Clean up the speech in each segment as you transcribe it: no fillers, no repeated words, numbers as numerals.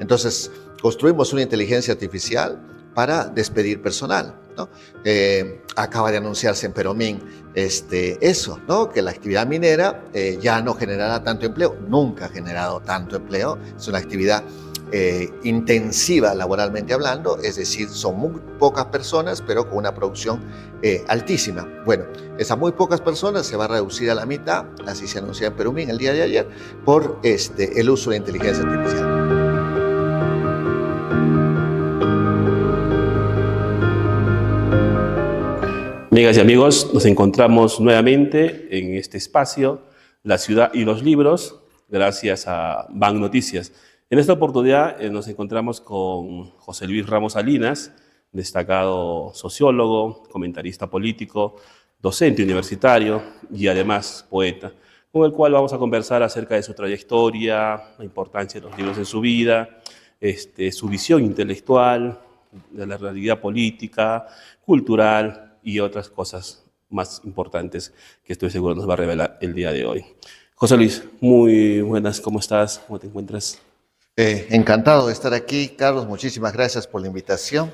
Entonces, construimos una inteligencia artificial para despedir personal, ¿no? Acaba de anunciarse en Peromín eso, ¿no? Que la actividad minera ya no generará tanto empleo, nunca ha generado tanto empleo, es una actividad intensiva laboralmente hablando, es decir, son muy pocas personas, pero con una producción altísima. Bueno, esas muy pocas personas se va a reducir a la mitad, así se anunció en Perumín el día de ayer, por el uso de inteligencia artificial. Amigas y amigos, nos encontramos nuevamente en este espacio, La Ciudad y los Libros, gracias a Bank Noticias. En esta oportunidad nos encontramos con José Luis Ramos Salinas, destacado sociólogo, comentarista político, docente universitario y además poeta, con el cual vamos a conversar acerca de su trayectoria, la importancia de los libros en su vida, su visión intelectual de la realidad política, cultural y otras cosas más importantes que estoy seguro nos va a revelar el día de hoy. José Luis, muy buenas, ¿cómo estás? ¿Cómo te encuentras? Encantado de estar aquí, Carlos, muchísimas gracias por la invitación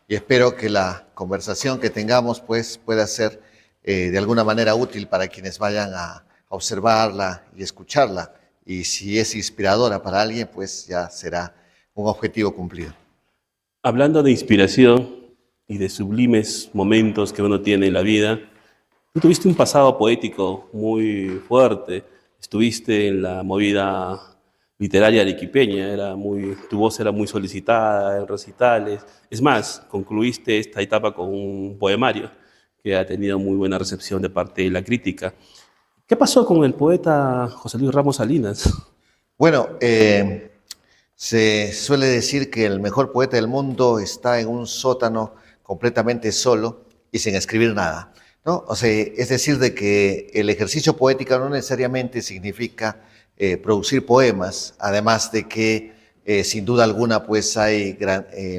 y espero que la conversación que tengamos pues, pueda ser de alguna manera útil para quienes vayan a observarla y escucharla, y si es inspiradora para alguien, pues ya será un objetivo cumplido. Hablando de inspiración y de sublimes momentos que uno tiene en la vida, tú tuviste un pasado poético muy fuerte, estuviste en la movida literaria arequipeña, tu voz era muy solicitada en recitales. Es más, concluiste esta etapa con un poemario que ha tenido muy buena recepción de parte de la crítica. ¿Qué pasó con el poeta José Luis Ramos Salinas? Bueno, se suele decir que el mejor poeta del mundo está en un sótano completamente solo y sin escribir nada, ¿no? O sea, es decir, de que el ejercicio poético no necesariamente significa producir poemas, además de que sin duda alguna pues hay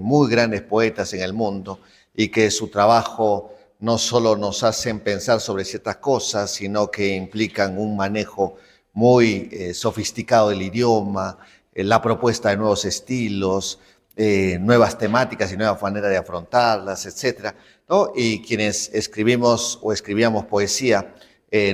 muy grandes poetas en el mundo y que su trabajo no solo nos hacen pensar sobre ciertas cosas, sino que implican un manejo muy sofisticado del idioma, la propuesta de nuevos estilos, nuevas temáticas y nuevas maneras de afrontarlas, etcétera, ¿no? Y quienes escribimos o escribíamos poesía,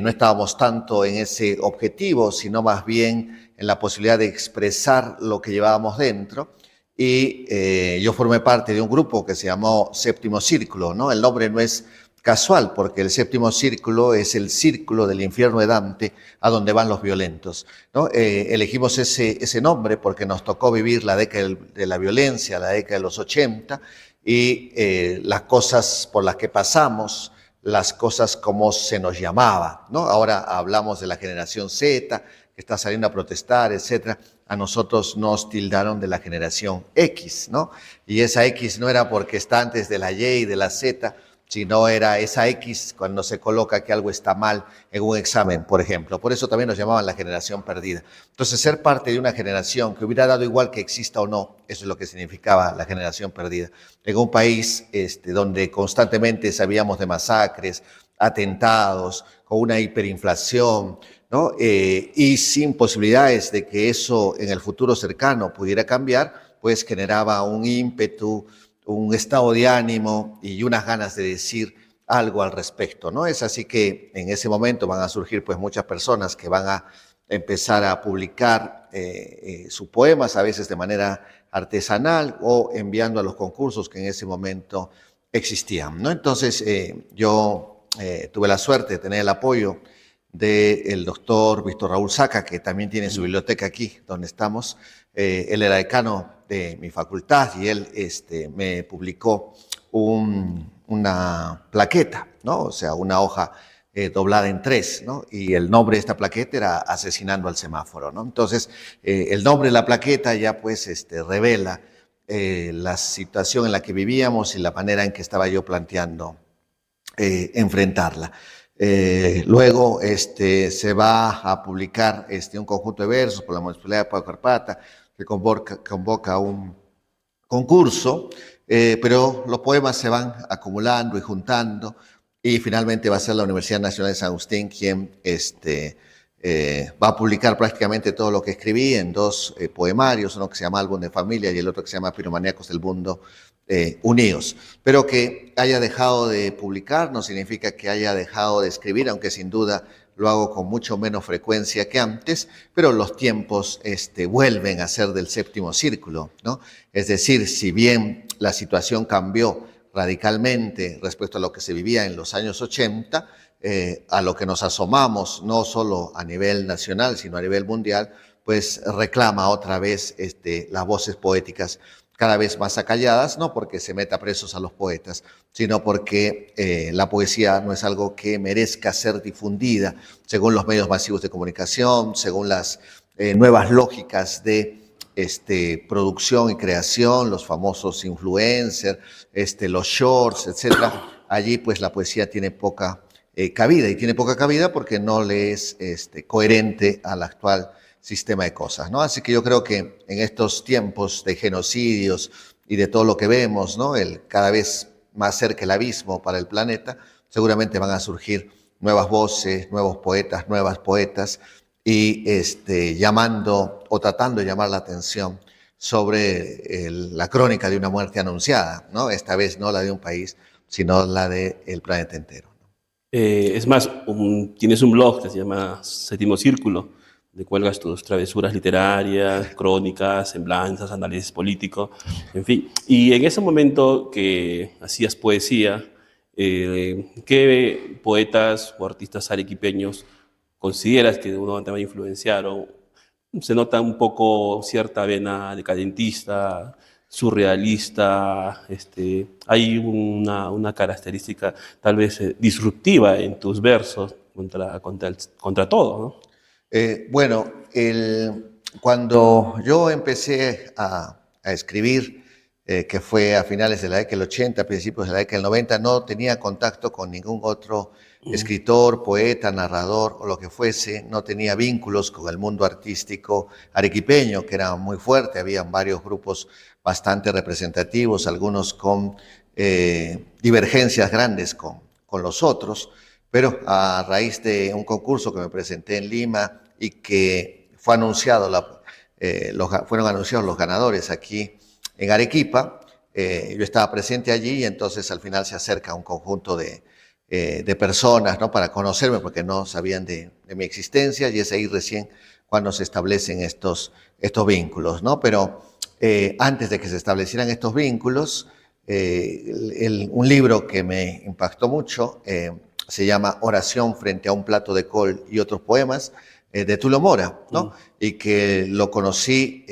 no estábamos tanto en ese objetivo, sino más bien en la posibilidad de expresar lo que llevábamos dentro. Y yo formé parte de un grupo que se llamó Séptimo Círculo, ¿no? El nombre no es casual, porque el séptimo círculo es el círculo del infierno de Dante, a donde van los violentos, ¿no? Elegimos ese nombre porque nos tocó vivir la década de la violencia, la década de los 80, y las cosas por las que pasamos, las cosas como se nos llamaba, ¿no? Ahora hablamos de la generación Z, que está saliendo a protestar, etcétera. A nosotros nos tildaron de la generación X, ¿no? Y esa X no era porque está antes de la Y y de la Z, sino era esa X cuando se coloca que algo está mal en un examen, por ejemplo. Por eso también nos llamaban la generación perdida. Entonces, ser parte de una generación que hubiera dado igual que exista o no, eso es lo que significaba la generación perdida. En un país donde constantemente sabíamos de masacres, atentados, con una hiperinflación, ¿no? Y sin posibilidades de que eso en el futuro cercano pudiera cambiar, pues generaba un ímpetu, un estado de ánimo y unas ganas de decir algo al respecto, ¿no? Es así que en ese momento van a surgir pues muchas personas que van a empezar a publicar sus poemas, a veces de manera artesanal o enviando a los concursos que en ese momento existían, ¿no? Entonces yo tuve la suerte de tener el apoyo del doctor Víctor Raúl Saca, que también tiene su biblioteca aquí donde estamos. Él era decano de mi facultad y él me publicó una plaqueta, ¿no? O sea, una hoja doblada en tres, ¿no? Y el nombre de esta plaqueta era Asesinando al semáforo, ¿no? Entonces, el nombre de la plaqueta ya pues revela la situación en la que vivíamos y la manera en que estaba yo planteando enfrentarla. Luego se va a publicar un conjunto de versos por la Municipalidad de Puerto Carpata, que convoca un concurso, pero los poemas se van acumulando y juntando, y finalmente va a ser la Universidad Nacional de San Agustín quien va a publicar prácticamente todo lo que escribí en dos poemarios, uno que se llama Álbum de Familia y el otro que se llama Piromaníacos del Mundo Unidos. Pero que haya dejado de publicar no significa que haya dejado de escribir, aunque sin duda lo hago con mucho menos frecuencia que antes, pero los tiempos vuelven a ser del séptimo círculo, ¿no? Es decir, si bien la situación cambió radicalmente respecto a lo que se vivía en los años 80, a lo que nos asomamos, no solo a nivel nacional, sino a nivel mundial, pues reclama otra vez las voces poéticas cada vez más acalladas, no porque se meta presos a los poetas, sino porque la poesía no es algo que merezca ser difundida según los medios masivos de comunicación, según las nuevas lógicas de producción y creación, los famosos influencers, los shorts, etcétera. Allí pues la poesía tiene poca cabida, y tiene poca cabida porque no le es coherente al actual sistema de cosas, ¿no? Así que yo creo que en estos tiempos de genocidios y de todo lo que vemos, ¿no? Cada vez más cerca el abismo para el planeta, seguramente van a surgir nuevas voces, nuevos poetas, nuevas poetas, y llamando o tratando de llamar la atención sobre la crónica de una muerte anunciada, ¿no? Esta vez no la de un país, sino la del planeta entero. Es más, tienes un blog que se llama Séptimo Círculo, de cuelgas tus travesuras literarias, crónicas, semblanzas, análisis político, en fin. Y en ese momento que hacías poesía, ¿qué poetas o artistas arequipeños consideras que de una manera me influenciaron? Se nota un poco cierta vena decadentista, surrealista, hay una característica tal vez disruptiva en tus versos contra todo, ¿no? Bueno, cuando yo empecé a escribir, que fue a finales de la década del 80, principios de la década del 90, no tenía contacto con ningún otro escritor, poeta, narrador o lo que fuese, no tenía vínculos con el mundo artístico arequipeño, que era muy fuerte, habían varios grupos bastante representativos, algunos con divergencias grandes con los otros, pero a raíz de un concurso que me presenté en Lima y que fue anunciado, fueron anunciados los ganadores aquí en Arequipa, yo estaba presente allí y entonces al final se acerca un conjunto de personas, ¿no? Para conocerme porque no sabían de mi existencia, y es ahí recién cuando se establecen estos vínculos, ¿no? Pero antes de que se establecieran estos vínculos, un libro que me impactó mucho se llama Oración frente a un plato de col y otros poemas, de Tulio Mora, ¿no? Y que lo conocí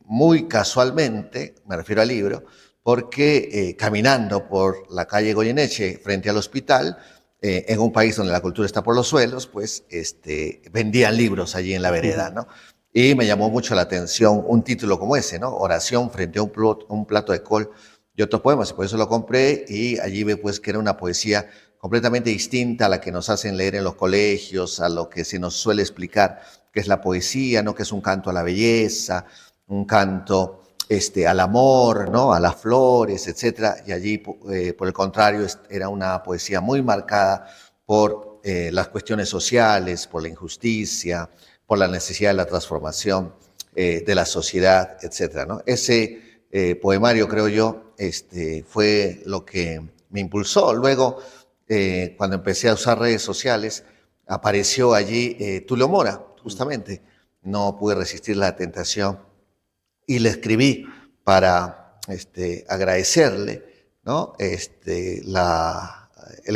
muy casualmente, me refiero al libro, porque caminando por la calle Goyeneche frente al hospital, en un país donde la cultura está por los suelos, pues vendían libros allí en la vereda, ¿no? Y me llamó mucho la atención un título como ese, ¿no? Oración frente a un plato de col y otros poemas, y por eso lo compré, y allí ve pues que era una poesía completamente distinta a la que nos hacen leer en los colegios, a lo que se nos suele explicar que es la poesía, ¿no? Que es un canto a la belleza, un canto al amor, ¿no? A las flores, etcétera. Y allí, por el contrario, era una poesía muy marcada por las cuestiones sociales, por la injusticia, por la necesidad de la transformación de la sociedad, etcétera, ¿no? Ese poemario, creo yo, fue lo que me impulsó. Luego, cuando empecé a usar redes sociales, apareció allí Tulio Mora, justamente. No pude resistir la tentación y le escribí para agradecerle, ¿no? El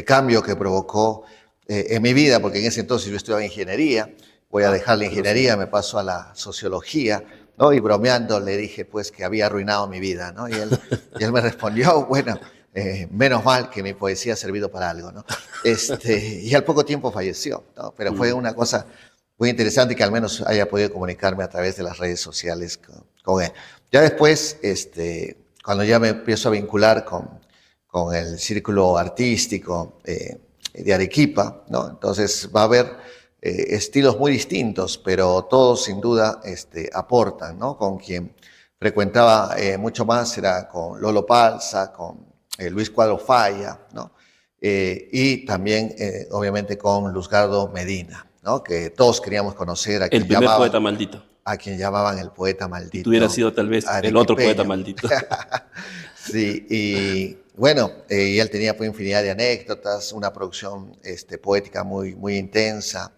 cambio que provocó en mi vida, porque en ese entonces yo estudiaba ingeniería, voy a dejar la ingeniería, me paso a la sociología, ¿no? Y bromeando le dije pues que había arruinado mi vida, ¿no? Y él me respondió, bueno, menos mal que mi poesía ha servido para algo, ¿no? Y al poco tiempo falleció, ¿no? Pero fue una cosa muy interesante que al menos haya podido comunicarme a través de las redes sociales con él. Ya después, cuando ya me empiezo a vincular con el círculo artístico de Arequipa, ¿no? Entonces va a haber estilos muy distintos, pero todos sin duda aportan, ¿no? Con quien frecuentaba mucho más era con Lolo Palza, con Luis Cuadro Falla, ¿no? Y también, obviamente, con Luzgardo Medina, ¿no? Que todos queríamos conocer, El primer poeta maldito. a quien llamaban el poeta Y tú hubieras maldito sido tal vez el otro poeta arequipeño. maldito. Sí, y bueno, y él tenía pues infinidad de anécdotas, una producción poética muy intensa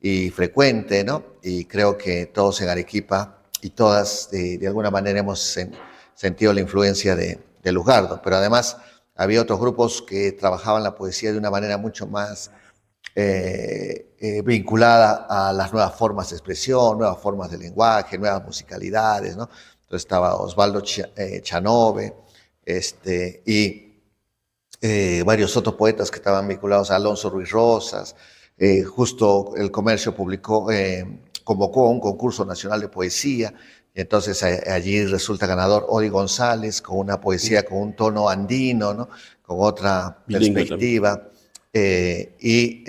y frecuente, ¿no? Y creo que todos en Arequipa y todas de alguna manera hemos sentido la influencia de Luzgardo, pero además había otros grupos que trabajaban la poesía de una manera mucho más vinculada a las nuevas formas de expresión, nuevas formas de lenguaje, nuevas musicalidades, ¿no? Entonces estaba Osvaldo Chanove, y varios otros poetas que estaban vinculados a Alonso Ruiz Rosas. Justo el Comercio convocó a un concurso nacional de poesía, y entonces allí resulta ganador Odi González con una poesía con un tono andino, ¿no? Con otra Bilingüe también. perspectiva, y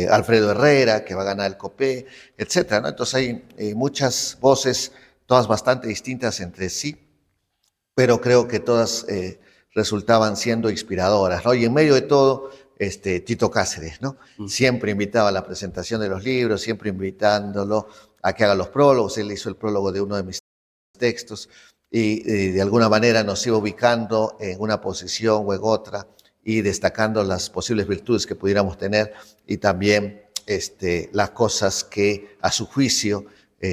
Alfredo Herrera, que va a ganar el COPE, etcétera, ¿no? Entonces hay muchas voces, todas bastante distintas entre sí, pero creo que todas resultaban siendo inspiradoras, ¿no? Y en medio de todo, Tito Cáceres, ¿no? Siempre invitaba a la presentación de los libros, siempre invitándolo a que haga los prólogos. Él hizo el prólogo de uno de mis textos y de alguna manera nos iba ubicando en una posición o en otra y destacando las posibles virtudes que pudiéramos tener y también las cosas que a su juicio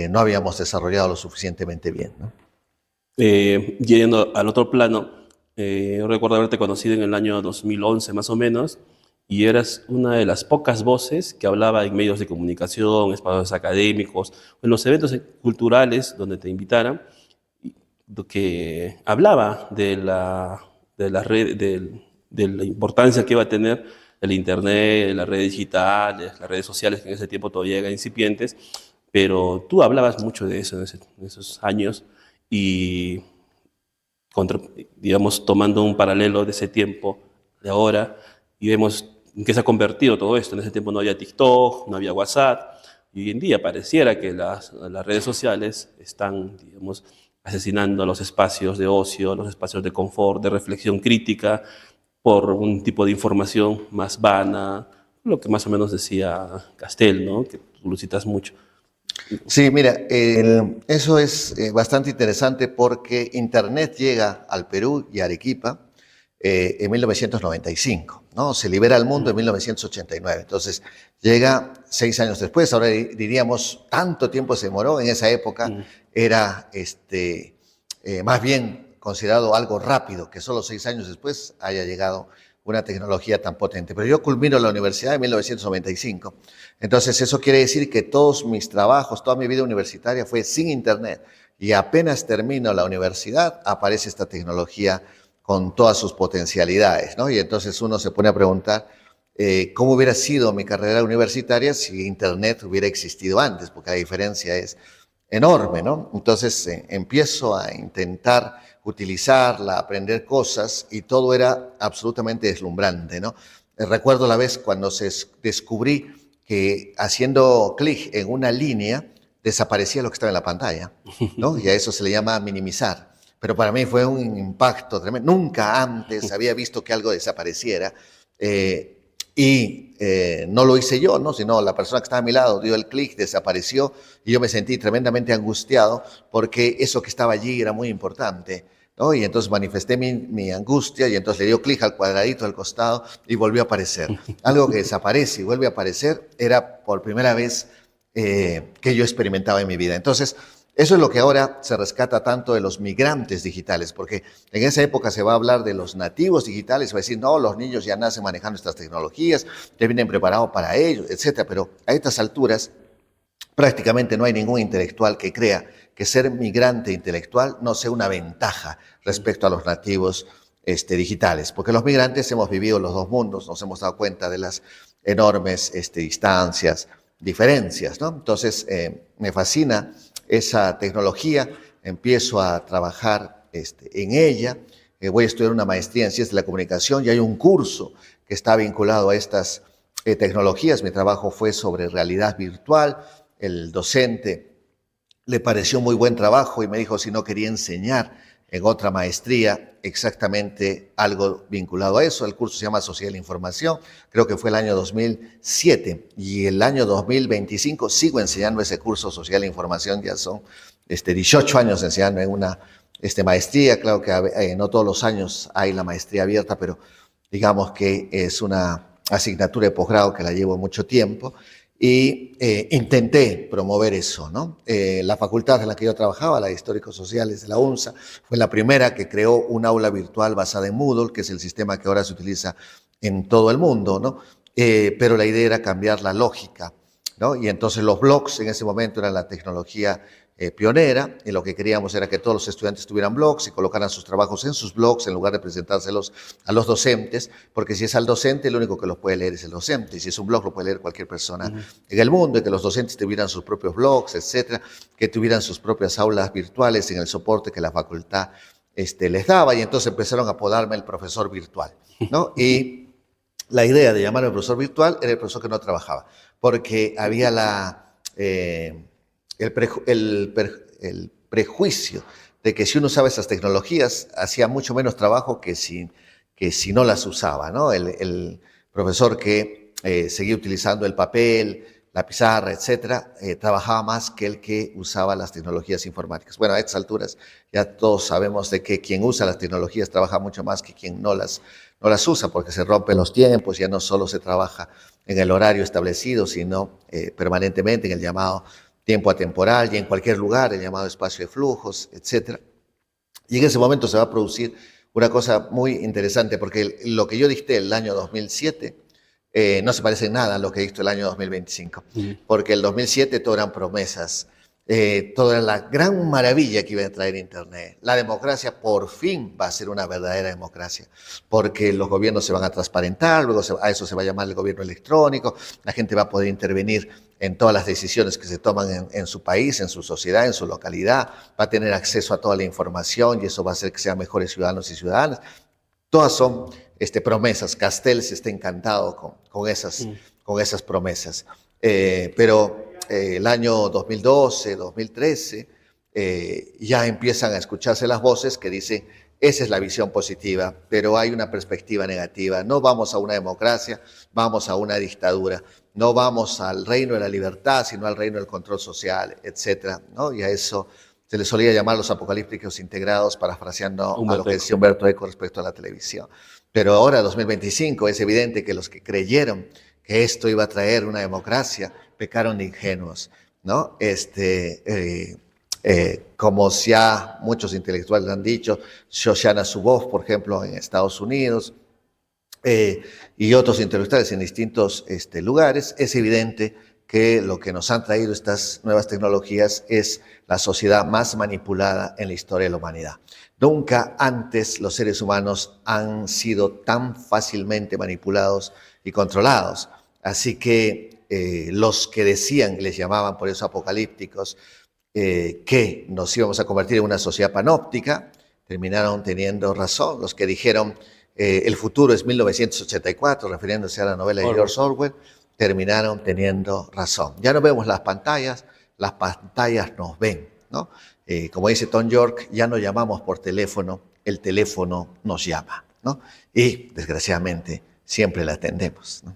no habíamos desarrollado lo suficientemente bien, ¿no? Yendo al otro plano, yo recuerdo haberte conocido en el año 2011 más o menos, y eras una de las pocas voces que hablaba en medios de comunicación, espacios académicos, en los eventos culturales donde te invitaran, que hablaba de la red, de la importancia que iba a tener el Internet, las redes digitales, las redes sociales que en ese tiempo todavía eran incipientes, pero tú hablabas mucho de eso en esos años y, contra, digamos, tomando un paralelo de ese tiempo, de ahora, y vemos en qué se ha convertido todo esto. En ese tiempo no había TikTok, no había WhatsApp, y hoy en día pareciera que las redes sociales están, digamos, asesinando los espacios de ocio, los espacios de confort, de reflexión crítica, por un tipo de información más vana, lo que más o menos decía Castel, ¿no? Que tú lo citas mucho. Sí, mira, eso es bastante interesante porque Internet llega al Perú y a Arequipa en 1995, ¿no? Se libera al mundo en 1989. Entonces, llega 6 años después. Ahora diríamos, tanto tiempo se demoró. En esa época era más bien considerado algo rápido, que solo 6 años después haya llegado una tecnología tan potente. Pero yo culmino la universidad en 1995. Entonces, eso quiere decir que todos mis trabajos, toda mi vida universitaria fue sin Internet. Y apenas termino la universidad, aparece esta tecnología con todas sus potencialidades, ¿no? Y entonces uno se pone a preguntar cómo hubiera sido mi carrera universitaria si Internet hubiera existido antes, porque la diferencia es enorme, ¿no? Entonces empiezo a intentar utilizarla, aprender cosas y todo era absolutamente deslumbrante, ¿no? Recuerdo la vez cuando descubrí que haciendo clic en una línea desaparecía lo que estaba en la pantalla, ¿no? Y a eso se le llama minimizar. Pero para mí fue un impacto tremendo. Nunca antes había visto que algo desapareciera. No lo hice yo, ¿no? Sino la persona que estaba a mi lado dio el clic, desapareció y yo me sentí tremendamente angustiado porque eso que estaba allí era muy importante, ¿no? Y entonces manifesté mi angustia y entonces le dio clic al cuadradito al costado y volvió a aparecer. Algo que desaparece y vuelve a aparecer era por primera vez que yo experimentaba en mi vida. Entonces, eso es lo que ahora se rescata tanto de los migrantes digitales, porque en esa época se va a hablar de los nativos digitales, se va a decir, no, los niños ya nacen manejando estas tecnologías, ya vienen preparados para ello, etcétera. Pero a estas alturas prácticamente no hay ningún intelectual que crea que ser migrante intelectual no sea una ventaja respecto a los nativos digitales, porque los migrantes hemos vivido los dos mundos, nos hemos dado cuenta de las enormes distancias, diferencias, ¿no? Entonces, me fascina esa tecnología, empiezo a trabajar en ella, voy a estudiar una maestría en ciencias de la comunicación y hay un curso que está vinculado a estas tecnologías. Mi trabajo fue sobre realidad virtual. El docente le pareció muy buen trabajo y me dijo si no quería enseñar en otra maestría exactamente algo vinculado a eso. El curso se llama Sociedad de la Información, creo que fue el año 2007, y el año 2025 sigo enseñando ese curso Sociedad de la Información. Ya son 18 años enseñando en una maestría. Claro que no todos los años hay la maestría abierta, pero digamos que es una asignatura de posgrado que la llevo mucho tiempo, y intenté promover eso, ¿no? La facultad en la que yo trabajaba, la de Históricos Sociales de la UNSA, fue la primera que creó un aula virtual basada en Moodle, que es el sistema que ahora se utiliza en todo el mundo, ¿no? Pero la idea era cambiar la lógica, ¿no? Y entonces los blogs en ese momento eran la tecnología pionera, y lo que queríamos era que todos los estudiantes tuvieran blogs y colocaran sus trabajos en sus blogs en lugar de presentárselos a los docentes, porque si es al docente, el único que los puede leer es el docente, y si es un blog lo puede leer cualquier persona en el mundo, y que los docentes tuvieran sus propios blogs, etcétera, que tuvieran sus propias aulas virtuales en el soporte que la facultad les daba, y entonces empezaron a apodarme el profesor virtual, ¿no? Y la idea de llamarme profesor virtual era el profesor que no trabajaba, porque había el prejuicio de que si uno usaba esas tecnologías hacía mucho menos trabajo que si no las usaba, ¿no? El profesor que seguía utilizando el papel, la pizarra, etcétera, trabajaba más que el que usaba las tecnologías informáticas. Bueno, a estas alturas ya todos sabemos de que quien usa las tecnologías trabaja mucho más que quien no las usa, porque se rompen los tiempos, ya no solo se trabaja en el horario establecido, sino permanentemente en el llamado tiempo atemporal, y en cualquier lugar, el llamado espacio de flujos, etcétera. Y en ese momento se va a producir una cosa muy interesante, porque lo que yo dicté el año 2007 no se parece en nada a lo que dicto el año 2025, porque el 2007 todo eran promesas, toda la gran maravilla que iba a traer Internet. La democracia por fin va a ser una verdadera democracia, porque los gobiernos se van a transparentar, luego a eso se va a llamar el gobierno electrónico, la gente va a poder intervenir en todas las decisiones que se toman en su país, en su sociedad, en su localidad, va a tener acceso a toda la información, y eso va a hacer que sean mejores ciudadanos y ciudadanas. Todas son promesas. Castells está encantado con esas promesas. Pero el año 2012, 2013, ya empiezan a escucharse las voces que dicen: esa es la visión positiva, pero hay una perspectiva negativa. No vamos a una democracia, vamos a una dictadura. No vamos al reino de la libertad, sino al reino del control social, etcétera, ¿no? Y a eso se le solía llamar los apocalípticos integrados, parafraseando a lo que decía Humberto Eco respecto a la televisión. Pero ahora, 2025, es evidente que los que creyeron que esto iba a traer una democracia pecaron de ingenuos, ¿no? Como ya muchos intelectuales han dicho, Shoshana Zuboff, por ejemplo, en Estados Unidos, y otros intelectuales en distintos lugares, es evidente que lo que nos han traído estas nuevas tecnologías es la sociedad más manipulada en la historia de la humanidad. Nunca antes los seres humanos han sido tan fácilmente manipulados y controlados. Así que los que decían, les llamaban por eso apocalípticos, que nos íbamos a convertir en una sociedad panóptica, terminaron teniendo razón. Los que dijeron el futuro es 1984, refiriéndose a la novela de George Orwell, terminaron teniendo razón. Ya no vemos las pantallas nos ven, ¿no? Como dice Tom York, ya no llamamos por teléfono, el teléfono nos llama, ¿no? Y, desgraciadamente, siempre la atendemos, ¿no?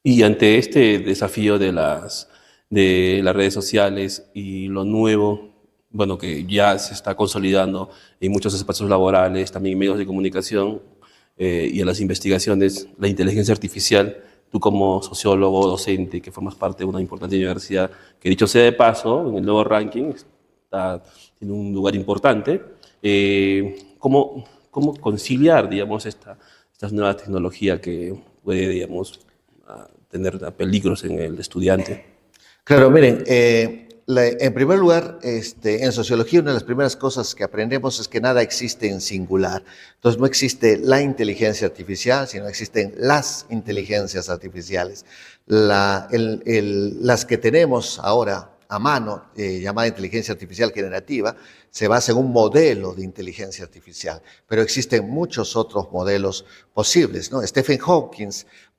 Y ante este desafío de las redes sociales y lo nuevo, bueno, que ya se está consolidando en muchos espacios laborales, también medios de comunicación y en las investigaciones, la inteligencia artificial, tú como sociólogo, docente, que formas parte de una importante universidad, que dicho sea de paso, en el nuevo ranking tiene un lugar importante, ¿cómo conciliar, digamos, esta nueva tecnología que puede, digamos, tener peligros en el estudiante? Claro, miren, en primer lugar, en sociología una de las primeras cosas que aprendemos es que nada existe en singular. Entonces no existe la inteligencia artificial, sino existen las inteligencias artificiales. Las que tenemos ahora a mano, llamada inteligencia artificial generativa, se basa en un modelo de inteligencia artificial, pero existen muchos otros modelos posibles, ¿no? Stephen Hawking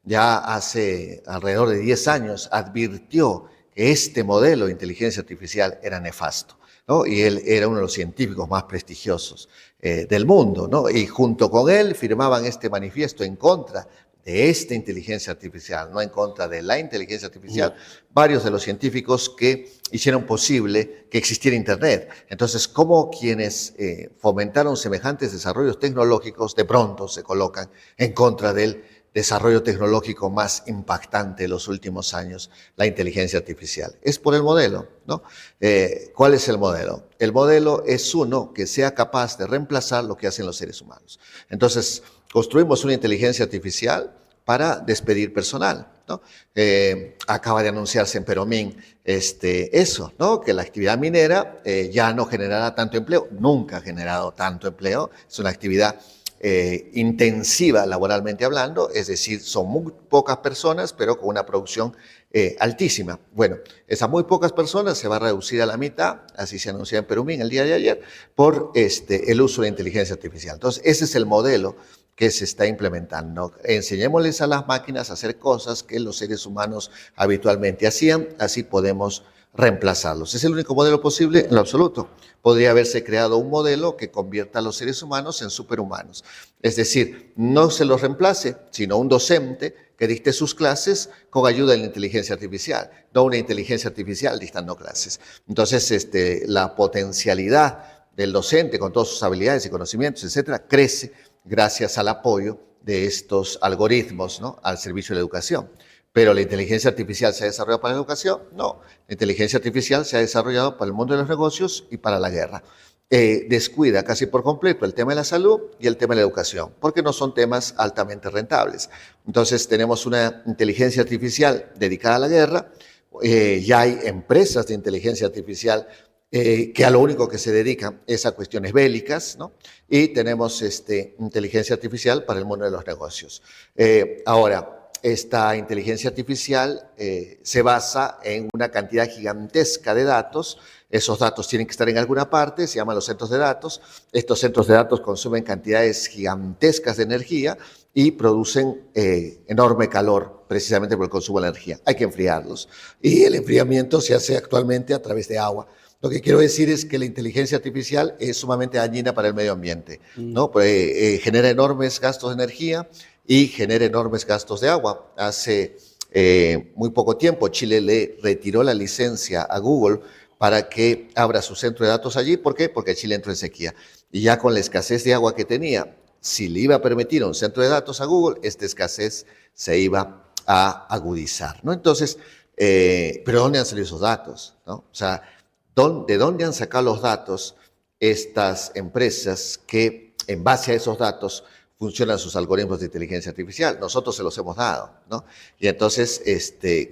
ya hace alrededor de 10 años advirtió que este modelo de inteligencia artificial era nefasto. ¿no? Y él era uno de los científicos más prestigiosos del mundo, ¿no? Y junto con él firmaban este manifiesto en contra de esta inteligencia artificial, no en contra de la inteligencia artificial, varios de los científicos que hicieron posible que existiera Internet. Entonces, ¿cómo quienes fomentaron semejantes desarrollos tecnológicos de pronto se colocan en contra del desarrollo tecnológico más impactante de los últimos años, la inteligencia artificial? Es por el modelo, ¿no? ¿Cuál es el modelo? El modelo es uno que sea capaz de reemplazar lo que hacen los seres humanos. Entonces, construimos una inteligencia artificial para despedir personal, ¿no? Acaba de anunciarse en Peromín eso, ¿no? Que la actividad minera ya no generará tanto empleo, nunca ha generado tanto empleo, es una actividad intensiva laboralmente hablando, es decir, son muy pocas personas, pero con una producción altísima. Bueno, esas muy pocas personas se va a reducir a la mitad, así se anunció en Perumín el día de ayer, por el uso de la inteligencia artificial. Entonces, ese es el modelo que se está implementando. Enseñémosles a las máquinas a hacer cosas que los seres humanos habitualmente hacían, así podemos reemplazarlos. ¿Es el único modelo posible? En lo absoluto. Podría haberse creado un modelo que convierta a los seres humanos en superhumanos. Es decir, no se los reemplace, sino un docente que dicte sus clases con ayuda de la inteligencia artificial, no una inteligencia artificial dictando clases. Entonces, la potencialidad del docente con todas sus habilidades y conocimientos, etcétera, crece gracias al apoyo de estos algoritmos, ¿no?, al servicio de la educación. ¿Pero la inteligencia artificial se ha desarrollado para la educación? No. La inteligencia artificial se ha desarrollado para el mundo de los negocios y para la guerra. Descuida casi por completo el tema de la salud y el tema de la educación, porque no son temas altamente rentables. Entonces tenemos una inteligencia artificial dedicada a la guerra, ya hay empresas de inteligencia artificial que a lo único que se dedican es a cuestiones bélicas, ¿no? Y tenemos inteligencia artificial para el mundo de los negocios. Ahora, esta inteligencia artificial se basa en una cantidad gigantesca de datos. Esos datos tienen que estar en alguna parte, se llaman los centros de datos. Estos centros de datos consumen cantidades gigantescas de energía y producen enorme calor, precisamente por el consumo de energía. Hay que enfriarlos. Y el enfriamiento se hace actualmente a través de agua. Lo que quiero decir es que la inteligencia artificial es sumamente dañina para el medio ambiente, ¿no? Genera enormes gastos de energía y genera enormes gastos de agua. Hace muy poco tiempo Chile le retiró la licencia a Google para que abra su centro de datos allí. ¿Por qué? Porque Chile entró en sequía. Y ya con la escasez de agua que tenía, si le iba a permitir un centro de datos a Google, esta escasez se iba a agudizar, ¿no? Entonces, ¿pero dónde han salido esos datos, ¿no? O sea, ¿de dónde han sacado los datos estas empresas que en base a esos datos funcionan sus algoritmos de inteligencia artificial? Nosotros se los hemos dado, ¿no? Y entonces,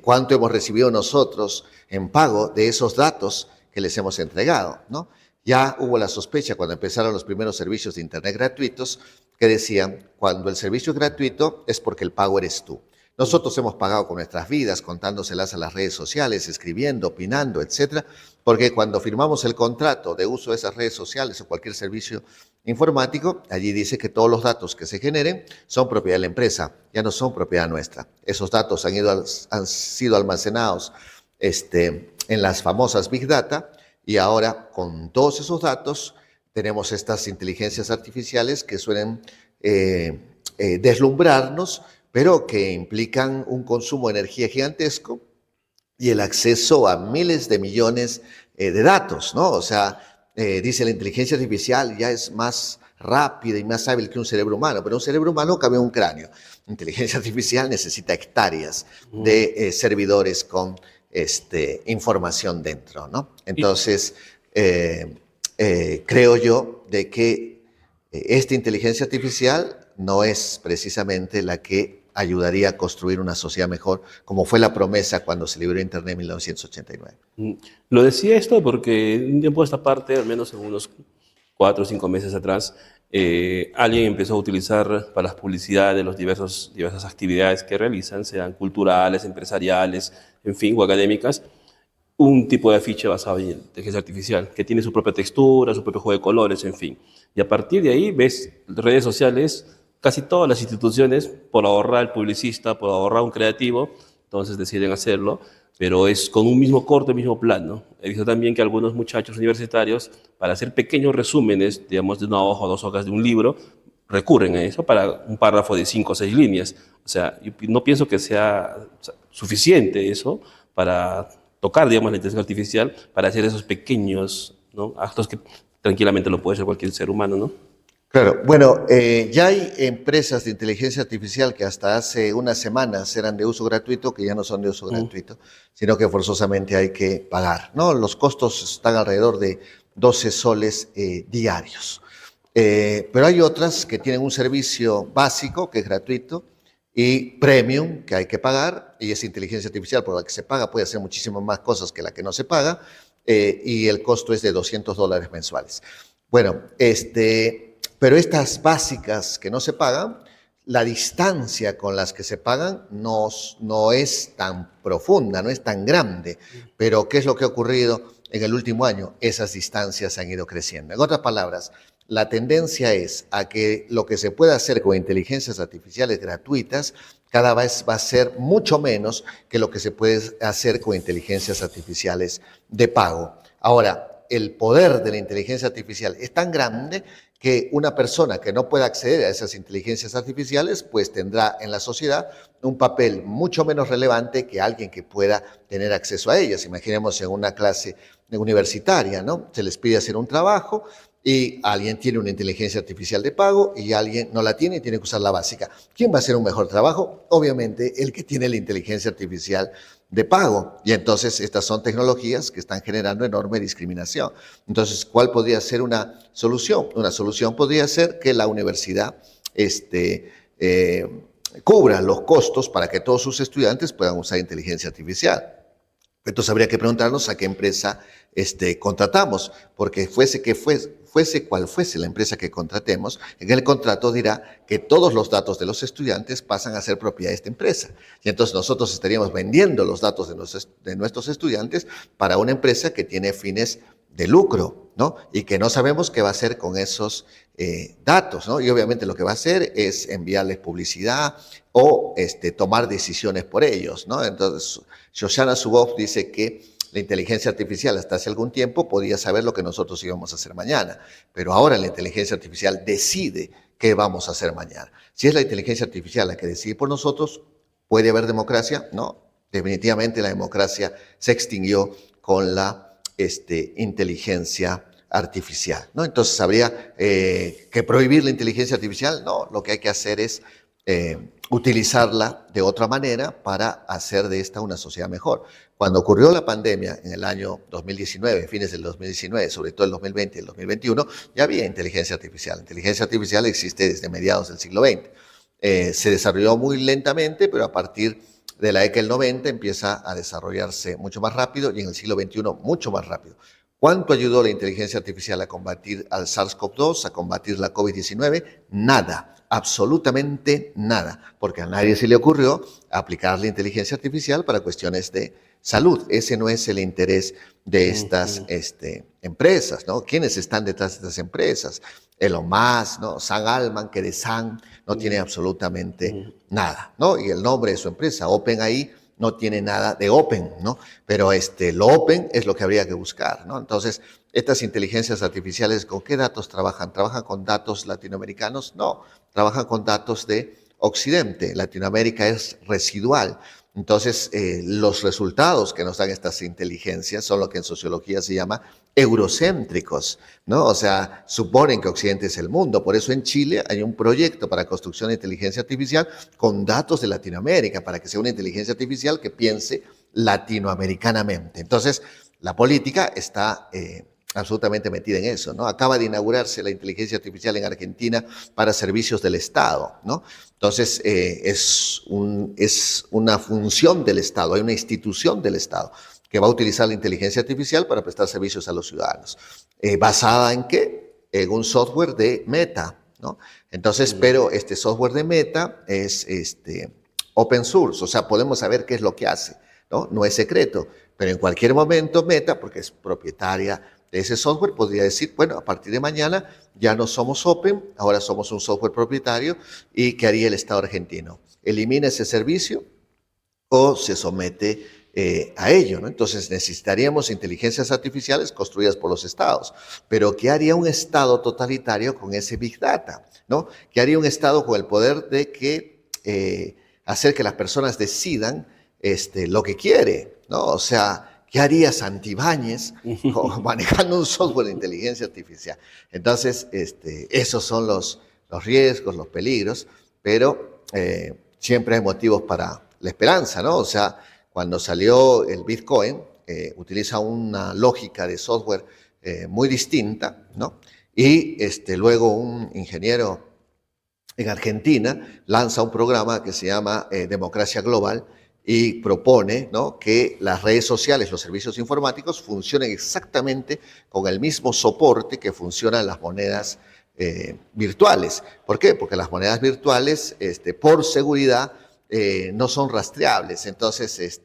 ¿cuánto hemos recibido nosotros en pago de esos datos que les hemos entregado, ¿no? Ya hubo la sospecha cuando empezaron los primeros servicios de Internet gratuitos que decían, cuando el servicio es gratuito es porque el pago eres tú. Nosotros hemos pagado con nuestras vidas, contándoselas a las redes sociales, escribiendo, opinando, etcétera, porque cuando firmamos el contrato de uso de esas redes sociales o cualquier servicio informático, allí dice que todos los datos que se generen son propiedad de la empresa, ya no son propiedad nuestra. Esos datos han sido almacenados en las famosas Big Data y ahora con todos esos datos tenemos estas inteligencias artificiales que suelen deslumbrarnos, pero que implican un consumo de energía gigantesco y el acceso a miles de millones de datos, ¿no? O sea, dice la inteligencia artificial ya es más rápida y más hábil que un cerebro humano, pero un cerebro humano cabe en un cráneo. La inteligencia artificial necesita hectáreas de servidores con información dentro, ¿no? Entonces, creo yo de que esta inteligencia artificial no es precisamente la que ayudaría a construir una sociedad mejor, como fue la promesa cuando se liberó Internet en 1989. Lo decía esto porque un tiempo a esta parte, al menos en unos 4 o 5 meses atrás, alguien empezó a utilizar para las publicidades de las diversas actividades que realizan, sean culturales, empresariales, en fin, o académicas, un tipo de afiche basado en inteligencia artificial, que tiene su propia textura, su propio juego de colores, en fin. Y a partir de ahí ves redes sociales, casi todas las instituciones, por ahorrar el publicista, por ahorrar un creativo, entonces deciden hacerlo, pero es con un mismo corte, mismo plano. He visto también que algunos muchachos universitarios, para hacer pequeños resúmenes, digamos, de una hoja o 2 hojas de un libro, recurren a eso para un párrafo de 5 o 6 líneas. O sea, yo no pienso que sea suficiente eso para tocar, digamos, la inteligencia artificial, para hacer esos pequeños, ¿no?, actos que tranquilamente lo puede hacer cualquier ser humano, ¿no? Claro, bueno, ya hay empresas de inteligencia artificial que hasta hace unas semanas eran de uso gratuito, que ya no son de uso Mm. gratuito, sino que forzosamente hay que pagar, ¿no? Los costos están alrededor de 12 soles diarios. Pero hay otras que tienen un servicio básico, que es gratuito, y premium, que hay que pagar, y es inteligencia artificial por la que se paga, puede hacer muchísimas más cosas que la que no se paga, y el costo es de $200 mensuales. Bueno, pero estas básicas que no se pagan, la distancia con las que se pagan no es tan profunda, no es tan grande. Pero ¿qué es lo que ha ocurrido en el último año? Esas distancias han ido creciendo. En otras palabras, la tendencia es a que lo que se pueda hacer con inteligencias artificiales gratuitas cada vez va a ser mucho menos que lo que se puede hacer con inteligencias artificiales de pago. Ahora, el poder de la inteligencia artificial es tan grande que una persona que no pueda acceder a esas inteligencias artificiales, pues tendrá en la sociedad un papel mucho menos relevante que alguien que pueda tener acceso a ellas. Imaginemos en una clase universitaria, ¿no? Se les pide hacer un trabajo y alguien tiene una inteligencia artificial de pago y alguien no la tiene y tiene que usar la básica. ¿Quién va a hacer un mejor trabajo? Obviamente el que tiene la inteligencia artificial de pago. Y entonces estas son tecnologías que están generando enorme discriminación. Entonces, ¿cuál podría ser una solución? Una solución podría ser que la universidad cubra los costos para que todos sus estudiantes puedan usar inteligencia artificial. Entonces habría que preguntarnos a qué empresa contratamos, porque fuese cual fuese la empresa que contratemos, en el contrato dirá que todos los datos de los estudiantes pasan a ser propiedad de esta empresa. Y entonces nosotros estaríamos vendiendo los datos de nuestros estudiantes para una empresa que tiene fines de lucro, ¿no? Y que no sabemos qué va a hacer con esos datos, ¿no? Y obviamente lo que va a hacer es enviarles publicidad o tomar decisiones por ellos, ¿no? Entonces, Shoshana Zuboff dice que la inteligencia artificial hasta hace algún tiempo podía saber lo que nosotros íbamos a hacer mañana, pero ahora la inteligencia artificial decide qué vamos a hacer mañana. Si es la inteligencia artificial la que decide por nosotros, ¿puede haber democracia? No, definitivamente la democracia se extinguió con la inteligencia artificial, ¿no? Entonces, ¿habría que prohibir la inteligencia artificial? No, lo que hay que hacer es utilizarla de otra manera para hacer de esta una sociedad mejor. Cuando ocurrió la pandemia en el año 2019, fines del 2019, sobre todo el 2020 y el 2021, ya había inteligencia artificial. La inteligencia artificial existe desde mediados del siglo XX. Se desarrolló muy lentamente, pero a partir de la década del 90 empieza a desarrollarse mucho más rápido y en el siglo XXI mucho más rápido. ¿Cuánto ayudó la inteligencia artificial a combatir al SARS-CoV-2, a combatir la COVID-19? Nada, absolutamente nada, porque a nadie se le ocurrió aplicar la inteligencia artificial para cuestiones de salud. Ese no es el interés de estas empresas, ¿no? ¿Quiénes están detrás de estas empresas? Elon Musk, ¿no? Sam Altman, que de Sam no tiene absolutamente nada, ¿no? Y el nombre de su empresa, OpenAI, no tiene nada de open, ¿no? Pero lo open es lo que habría que buscar, ¿no? Entonces, estas inteligencias artificiales, ¿con qué datos trabajan? ¿Trabajan con datos latinoamericanos? No, trabajan con datos de Occidente. Latinoamérica es residual. Entonces, los resultados que nos dan estas inteligencias son lo que en sociología se llama eurocéntricos, ¿no? O sea, suponen que Occidente es el mundo. Por eso en Chile hay un proyecto para construcción de inteligencia artificial con datos de Latinoamérica, para que sea una inteligencia artificial que piense latinoamericanamente. Entonces, la política está absolutamente metida en eso, ¿no? Acaba de inaugurarse la inteligencia artificial en Argentina para servicios del Estado, ¿no? Entonces, es una función del Estado, hay una institución del Estado que va a utilizar la inteligencia artificial para prestar servicios a los ciudadanos. ¿Basada en qué? En un software de Meta, ¿no? Entonces, pero este software de Meta es open source, o sea, podemos saber qué es lo que hace, ¿no? No es secreto, pero en cualquier momento Meta, porque es propietaria de ese software, podría decir, bueno, a partir de mañana ya no somos open, ahora somos un software propietario. ¿Y qué haría el Estado argentino? ¿Elimina ese servicio o se somete a ello, ¿no? Entonces necesitaríamos inteligencias artificiales construidas por los estados. Pero ¿qué haría un estado totalitario con ese Big Data? ¿No? ¿Qué haría un estado con el poder de hacer que las personas decidan lo que quiere? ¿No? O sea, ¿qué haría Santibáñez manejando un software de inteligencia artificial? Entonces, esos son los riesgos, los peligros, pero siempre hay motivos para la esperanza, ¿no? O sea, cuando salió el Bitcoin, utiliza una lógica de software muy distinta, ¿no? Y luego un ingeniero en Argentina lanza un programa que se llama Democracia Global y propone, ¿no?, que las redes sociales, los servicios informáticos funcionen exactamente con el mismo soporte que funcionan las monedas virtuales. ¿Por qué? Porque las monedas virtuales, por seguridad, no son rastreables. Entonces,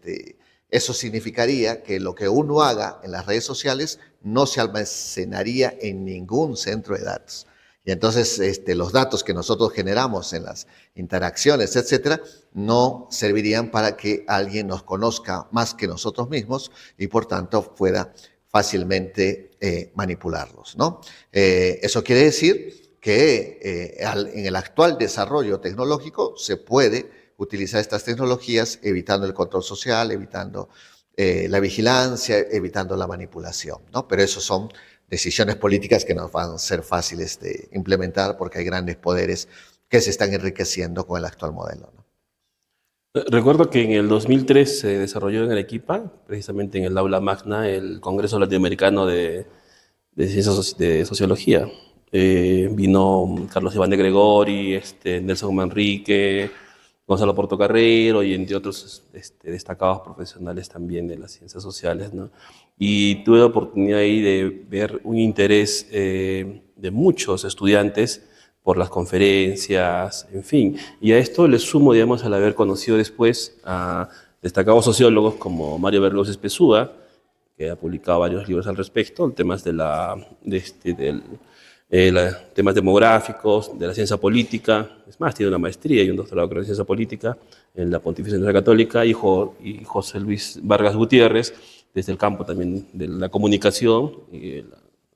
eso significaría que lo que uno haga en las redes sociales no se almacenaría en ningún centro de datos. Y entonces los datos que nosotros generamos en las interacciones, etcétera, no servirían para que alguien nos conozca más que nosotros mismos y por tanto pueda fácilmente manipularlos, ¿no? Eso quiere decir que en el actual desarrollo tecnológico se puede utilizar estas tecnologías evitando el control social, evitando la vigilancia, evitando la manipulación, ¿no? Pero eso son decisiones políticas que no van a ser fáciles de implementar porque hay grandes poderes que se están enriqueciendo con el actual modelo, ¿no? Recuerdo que en el 2003 se desarrolló en Arequipa, precisamente en el aula magna, el Congreso Latinoamericano de Ciencias de Sociología. Vino Carlos Iván de Gregori, Nelson Manrique, Gonzalo Portocarrero y entre otros destacados profesionales también de las ciencias sociales, ¿no? Y tuve la oportunidad ahí de ver un interés de muchos estudiantes por las conferencias, en fin. Y a esto le sumo, digamos, al haber conocido después a destacados sociólogos como Mario Berlioz Espesúa, que ha publicado varios libros al respecto, temas temas demográficos, de la ciencia política. Es más, tiene una maestría y un doctorado en ciencia política en la Pontificia Universidad Católica, y José Luis Vargas Gutiérrez, desde el campo también de la comunicación y el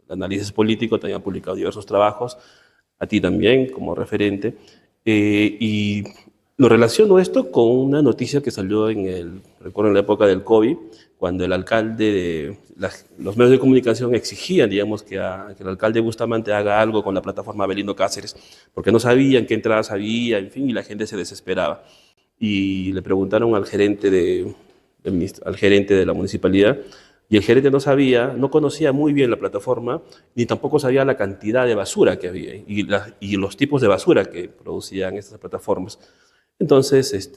análisis político, también ha publicado diversos trabajos, a ti también como referente. Y lo relaciono esto con una noticia que salió recuerdo en la época del COVID, cuando el alcalde, los medios de comunicación exigían, digamos, que el alcalde Bustamante haga algo con la plataforma Avelino Cáceres, porque no sabían qué entradas había, en fin, y la gente se desesperaba. Y le preguntaron al gerente de la municipalidad, y el gerente no conocía muy bien la plataforma, ni tampoco sabía la cantidad de basura que había y los tipos de basura que producían estas plataformas. Entonces,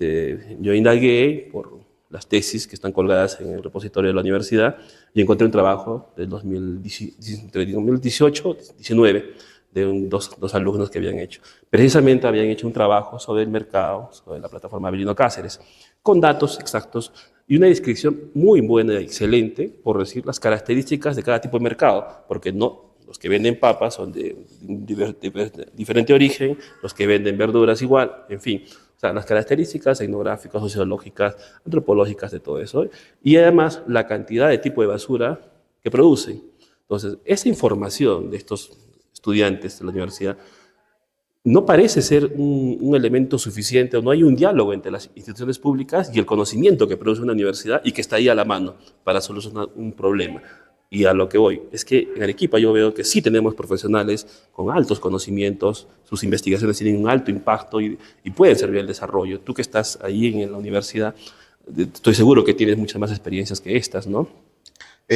yo indagué por las tesis que están colgadas en el repositorio de la universidad y encontré un trabajo del 2018-19 de dos alumnos que habían hecho. Precisamente habían hecho un trabajo sobre el mercado, sobre la plataforma Avelino Cáceres, con datos exactos y una descripción muy buena, excelente, por decir las características de cada tipo de mercado, porque no, los que venden papas son de diferente origen, los que venden verduras igual, en fin. O sea, las características etnográficas, sociológicas, antropológicas de todo eso. Y además la cantidad de tipo de basura que producen. Entonces, esa información de estos estudiantes de la universidad no parece ser un elemento suficiente, o no hay un diálogo entre las instituciones públicas y el conocimiento que produce una universidad y que está ahí a la mano para solucionar un problema. Y a lo que voy es que en Arequipa yo veo que sí tenemos profesionales con altos conocimientos, sus investigaciones tienen un alto impacto y pueden servir al desarrollo. Tú que estás ahí en la universidad, estoy seguro que tienes muchas más experiencias que estas, ¿no?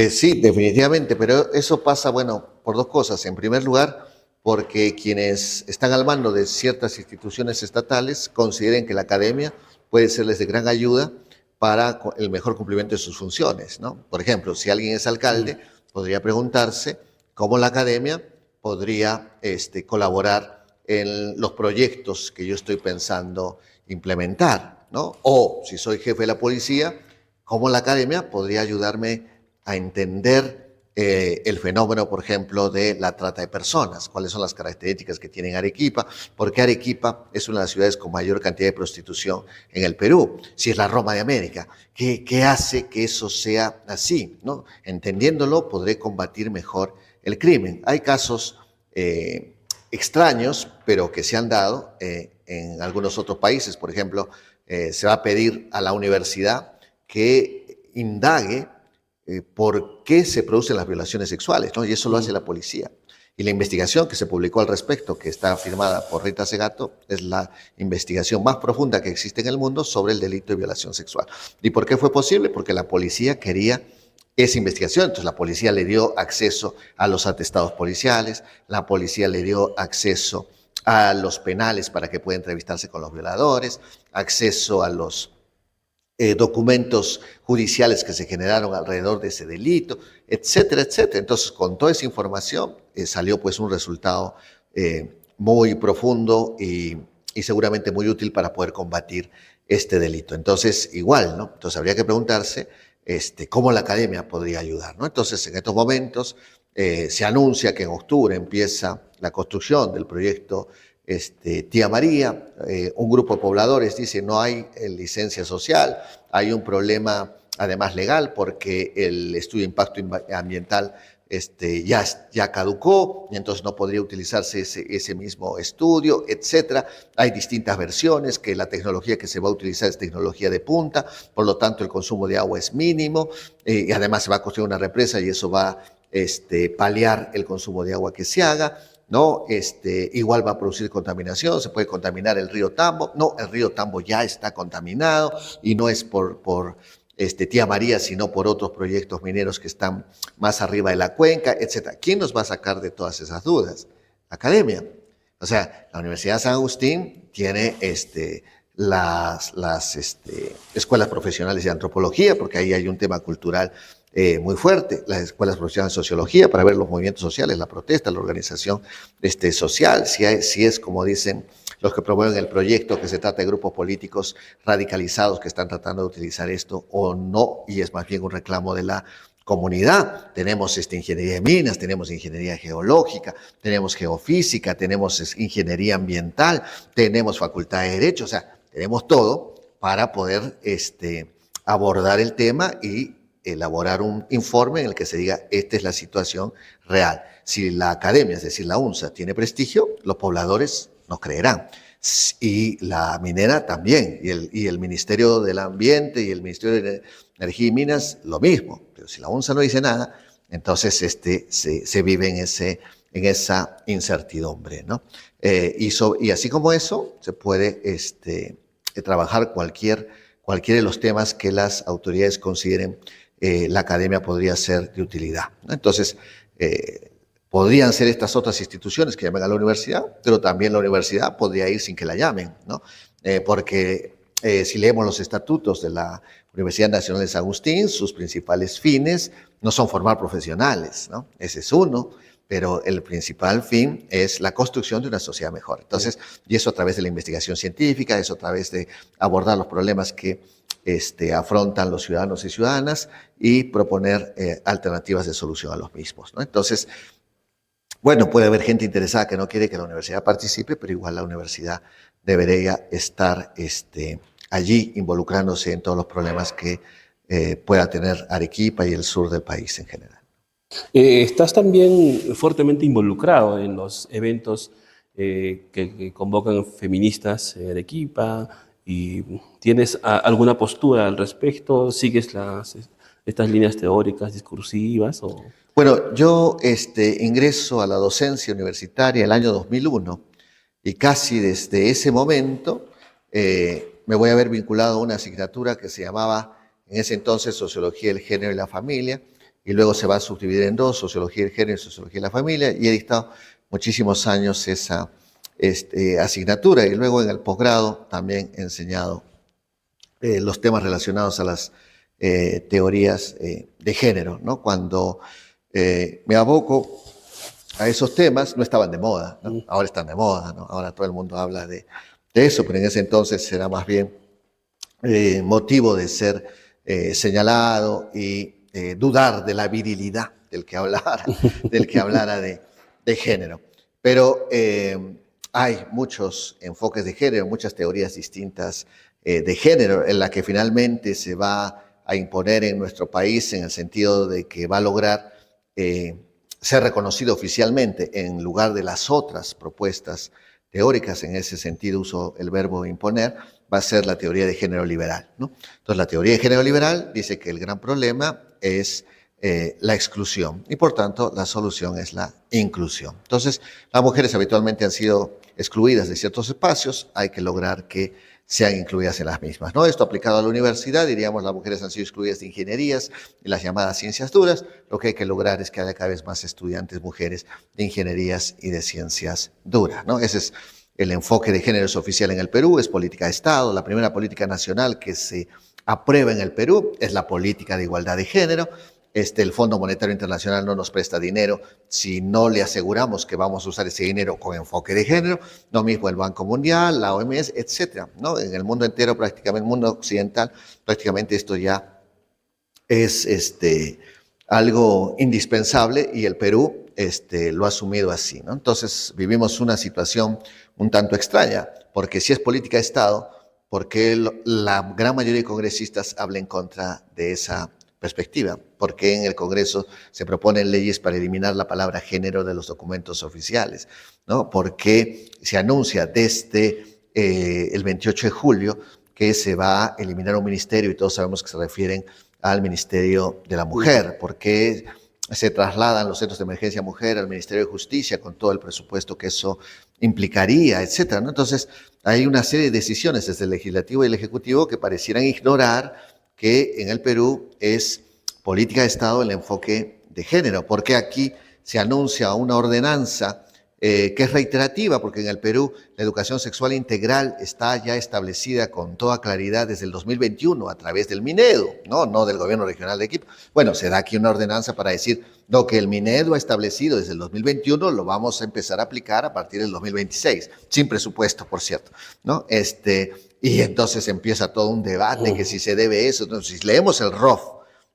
Sí, definitivamente, pero eso pasa, bueno, por dos cosas. En primer lugar, porque quienes están al mando de ciertas instituciones estatales consideren que la academia puede serles de gran ayuda para el mejor cumplimiento de sus funciones, ¿no? Por ejemplo, si alguien es alcalde, podría preguntarse cómo la academia podría colaborar en los proyectos que yo estoy pensando implementar, ¿no? O si soy jefe de la policía, cómo la academia podría ayudarme a entender el fenómeno, por ejemplo, de la trata de personas. ¿Cuáles son las características que tiene Arequipa? Porque Arequipa es una de las ciudades con mayor cantidad de prostitución en el Perú, si es la Roma de América. ¿Qué hace que eso sea así? ¿No? Entendiéndolo, podré combatir mejor el crimen. Hay casos extraños, pero que se han dado en algunos otros países. Por ejemplo, se va a pedir a la universidad que indague por qué se producen las violaciones sexuales, ¿no? Y eso lo hace la policía. Y la investigación que se publicó al respecto, que está firmada por Rita Segato, es la investigación más profunda que existe en el mundo sobre el delito de violación sexual. ¿Y por qué fue posible? Porque la policía quería esa investigación. Entonces la policía le dio acceso a los atestados policiales, la policía le dio acceso a los penales para que pueda entrevistarse con los violadores, acceso a los documentos judiciales que se generaron alrededor de ese delito, etcétera, etcétera. Entonces, con toda esa información salió pues un resultado muy profundo y seguramente muy útil para poder combatir este delito. Entonces, igual, ¿no? Entonces, habría que preguntarse cómo la academia podría ayudar, ¿no? Entonces, en estos momentos se anuncia que en octubre empieza la construcción del proyecto Tía María. Un grupo de pobladores dice no hay licencia social, hay un problema además legal porque el estudio de impacto ambiental ya caducó y entonces no podría utilizarse ese mismo estudio, etcétera. Hay distintas versiones, que la tecnología que se va a utilizar es tecnología de punta, por lo tanto el consumo de agua es mínimo y además se va a construir una represa y eso va a paliar el consumo de agua que se haga. ¿No? Igual va a producir contaminación, se puede contaminar el río Tambo. No, el río Tambo ya está contaminado y no es por Tía María, sino por otros proyectos mineros que están más arriba de la cuenca, etc. ¿Quién nos va a sacar de todas esas dudas? La academia. O sea, la Universidad de San Agustín tiene las escuelas profesionales de antropología, porque ahí hay un tema cultural muy fuerte, las escuelas profesionales de sociología para ver los movimientos sociales, la protesta, la organización social, si es como dicen los que promueven el proyecto, que se trata de grupos políticos radicalizados que están tratando de utilizar esto o no, y es más bien un reclamo de la comunidad. Tenemos ingeniería de minas, tenemos ingeniería geológica, tenemos geofísica, tenemos ingeniería ambiental, tenemos facultad de derecho, o sea, tenemos todo para poder abordar el tema y elaborar un informe en el que se diga esta es la situación real. Si la academia, es decir, la UNSA, tiene prestigio, los pobladores nos creerán. Y la minera también, y el Ministerio del Ambiente y el Ministerio de Energía y Minas, lo mismo. Pero si la UNSA no dice nada, entonces se vive en esa incertidumbre, ¿no? Y así como eso, se puede trabajar cualquier de los temas que las autoridades consideren la academia podría ser de utilidad, ¿no? Entonces, podrían ser estas otras instituciones que llamen a la universidad, pero también la universidad podría ir sin que la llamen, ¿no? Porque si leemos los estatutos de la Universidad Nacional de San Agustín, sus principales fines no son formar profesionales, ¿no? Ese es uno, pero el principal fin es la construcción de una sociedad mejor. Entonces, y eso a través de la investigación científica, eso a través de abordar los problemas que afrontan los ciudadanos y ciudadanas y proponer alternativas de solución a los mismos, ¿no? Entonces, bueno, puede haber gente interesada que no quiere que la universidad participe, pero igual la universidad debería estar allí involucrándose en todos los problemas que pueda tener Arequipa y el sur del país en general. Estás también fuertemente involucrado en los eventos que convocan feministas en Arequipa y tienes alguna postura al respecto, sigues estas líneas teóricas, discursivas o... Bueno, yo ingreso a la docencia universitaria el año 2001 y casi desde ese momento me voy a ver vinculado a una asignatura que se llamaba en ese entonces Sociología del Género y la Familia, y luego se va a subdividir en dos, Sociología del Género y Sociología de la Familia, y he dictado muchísimos años esa asignatura, y luego en el posgrado también he enseñado los temas relacionados a las teorías de género, ¿no? Cuando me aboco a esos temas, no estaban de moda, ¿no? Ahora están de moda, ¿no? Ahora todo el mundo habla de eso, pero en ese entonces era más bien motivo de ser señalado y dudar de la virilidad del que hablara de género. Pero hay muchos enfoques de género, muchas teorías distintas de género, en la que finalmente se va a imponer en nuestro país en el sentido de que va a lograr ser reconocido oficialmente en lugar de las otras propuestas teóricas. En ese sentido uso el verbo imponer, va a ser la teoría de género liberal, ¿no? Entonces, la teoría de género liberal dice que el gran problema es la exclusión y, por tanto, la solución es la inclusión. Entonces, las mujeres habitualmente han sido excluidas de ciertos espacios, hay que lograr que sean incluidas en las mismas, ¿no? Esto aplicado a la universidad, diríamos, las mujeres han sido excluidas de ingenierías y las llamadas ciencias duras. Lo que hay que lograr es que haya cada vez más estudiantes mujeres de ingenierías y de ciencias duras, ¿no? Ese es el enfoque de género, es oficial en el Perú, es política de Estado. La primera política nacional que se aprueba en el Perú es la política de igualdad de género. El Fondo Monetario Internacional no nos presta dinero si no le aseguramos que vamos a usar ese dinero con enfoque de género. Lo mismo el Banco Mundial, la OMS, etcétera, ¿no? En el mundo entero, prácticamente, en el mundo occidental, prácticamente esto ya es algo indispensable y el Perú lo ha asumido así, ¿no? Entonces vivimos una situación un tanto extraña, porque si es política de Estado, ¿por qué la gran mayoría de congresistas habla en contra de esa perspectiva? Porque en el Congreso se proponen leyes para eliminar la palabra género de los documentos oficiales, ¿no? Porque se anuncia desde el 28 de julio que se va a eliminar un ministerio y todos sabemos que se refieren al Ministerio de la Mujer, porque se trasladan los centros de emergencia mujer al Ministerio de Justicia con todo el presupuesto que eso implicaría, etcétera, ¿no? Entonces, hay una serie de decisiones desde el Legislativo y el Ejecutivo que parecieran ignorar que en el Perú es política de Estado el enfoque de género, porque aquí se anuncia una ordenanza que es reiterativa, porque en el Perú la educación sexual integral está ya establecida con toda claridad desde el 2021 a través del Minedu, no del gobierno regional de Arequipa. Bueno, se da aquí una ordenanza para decir, lo que el Minedu ha establecido desde el 2021 lo vamos a empezar a aplicar a partir del 2026, sin presupuesto, por cierto, ¿no? Y entonces empieza todo un debate que si se debe eso. Entonces, si leemos el ROF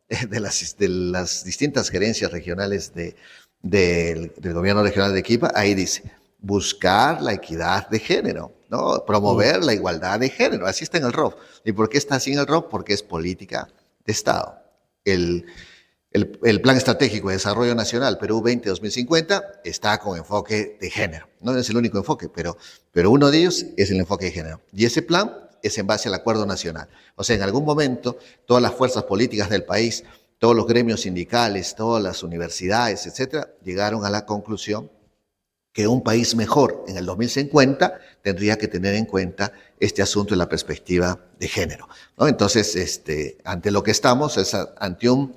de las distintas gerencias regionales del gobierno regional de Arequipa, ahí dice, buscar la equidad de género, ¿no? Promover la igualdad de género, así está en el ROF. ¿Y por qué está así en el ROF? Porque es política de Estado. El Plan Estratégico de Desarrollo Nacional Perú 20-2050 está con enfoque de género. No es el único enfoque, pero uno de ellos es el enfoque de género. Y ese plan es en base al acuerdo nacional. O sea, en algún momento, todas las fuerzas políticas del país, todos los gremios sindicales, todas las universidades, etcétera, llegaron a la conclusión que un país mejor en el 2050 tendría que tener en cuenta este asunto en la perspectiva de género, ¿no? Entonces, ante lo que estamos es ante un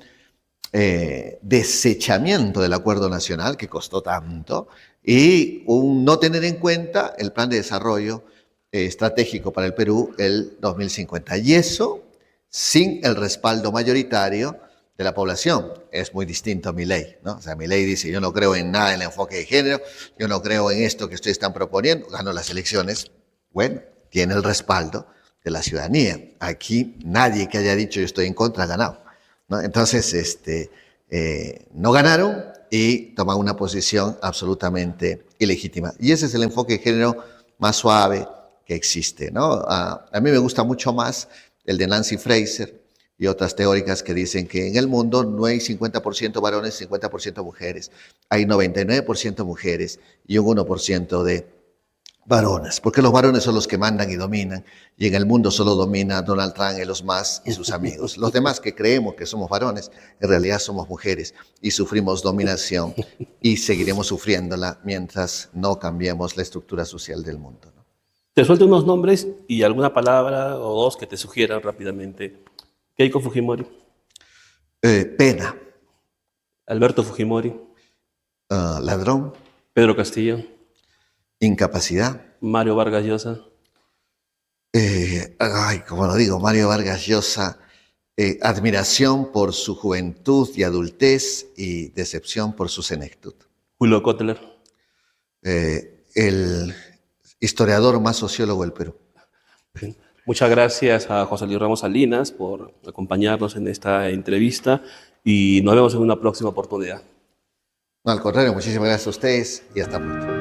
desechamiento del acuerdo nacional que costó tanto y un no tener en cuenta el plan de desarrollo estratégico para el Perú el 2050. Y eso sin el respaldo mayoritario de la población. Es muy distinto a Milei, ¿no? O sea, Milei dice, yo no creo en nada en el enfoque de género, yo no creo en esto que ustedes están proponiendo, ganó las elecciones. Bueno, tiene el respaldo de la ciudadanía. Aquí nadie que haya dicho yo estoy en contra ha ganado, ¿no? Entonces, no ganaron y toman una posición absolutamente ilegítima. Y ese es el enfoque de género más suave que existe, ¿no? A mí me gusta mucho más el de Nancy Fraser y otras teóricas que dicen que en el mundo no hay 50% varones y 50% mujeres. Hay 99% mujeres y un 1% de varones, porque los varones son los que mandan y dominan, y en el mundo solo domina Donald Trump, Elon Musk y sus amigos. Los demás que creemos que somos varones, en realidad somos mujeres y sufrimos dominación y seguiremos sufriéndola mientras no cambiemos la estructura social del mundo, ¿no? Te suelto unos nombres y alguna palabra o dos que te sugieran rápidamente. Keiko Fujimori, Pena, Alberto Fujimori, ladrón, Pedro Castillo, incapacidad. Mario Vargas Llosa, Como lo digo, Mario Vargas Llosa, admiración por su juventud y adultez y decepción por su senectud. Julio Kotler. El historiador más sociólogo del Perú. Muchas gracias a José Luis Ramos Salinas por acompañarnos en esta entrevista y nos vemos en una próxima oportunidad. No, al contrario, muchísimas gracias a ustedes y hasta pronto.